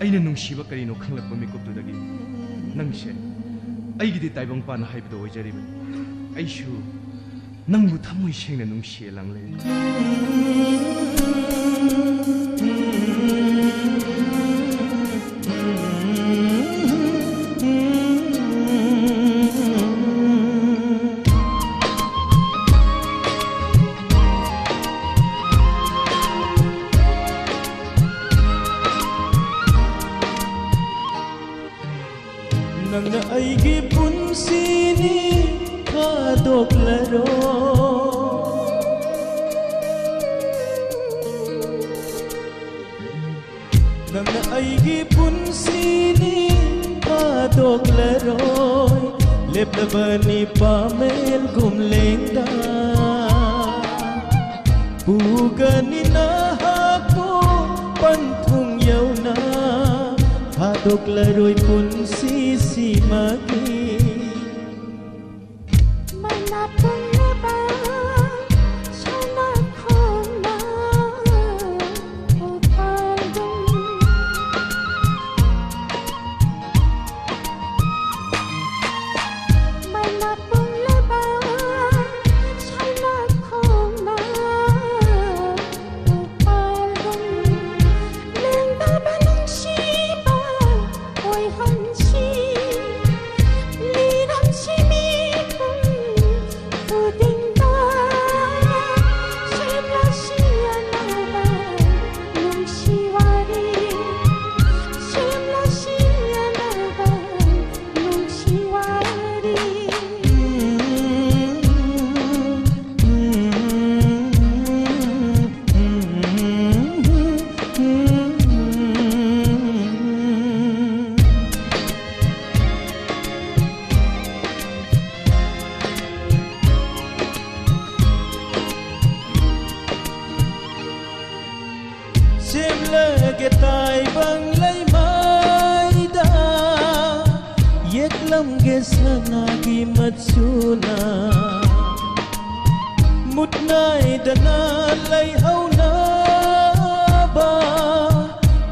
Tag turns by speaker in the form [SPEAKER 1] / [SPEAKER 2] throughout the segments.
[SPEAKER 1] ꯑꯩꯅ ꯅꯨꯡꯁꯤꯕ ꯀꯔꯤꯅꯣ ꯈꯪꯂꯛꯄ ꯃꯤꯀꯨꯞꯇꯨꯗꯒꯤ ꯅꯪꯁꯦ ꯑꯩꯒꯤꯗꯤ ꯇꯥꯏꯕꯪꯄꯥꯟ ꯍꯥꯏꯕꯗꯣ ꯑꯣꯏꯖꯔꯤꯕꯅꯤ ꯑꯩꯁꯨ ꯅꯪꯕꯨ ꯊꯃꯣꯏ ꯁꯦꯡꯅ ꯅꯨꯡꯁꯤꯌꯦ ꯂꯥꯡꯂꯩ
[SPEAKER 2] Nangna aigi punsini kadok laro Nangna aigi punsini kadok laro Leplabani pamel gumlengda Pugani na hako panthung yauna Hadok laroy punsi si magi
[SPEAKER 3] Manapong neba sana kona upaldong Manapong neba sana kona upaldong Lengda balong siba ôi hân chi ly đắm chi mi không từ tình ta xem là chi nào ba lung chi hoa đi xem là chi nào ba lung chi hoa đi
[SPEAKER 2] Xem lege tai bang lay mai da Yek lam ge sana gi matsuna Mut nai da na lay hau na ba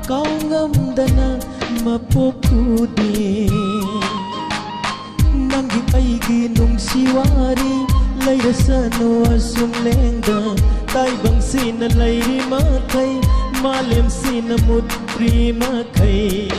[SPEAKER 2] Kau ngam da na mapoku di Nangi ai gi nung siwari Lay da sano asung lengda Tai bang sina lay ri ma khay Malem sinamut prima khay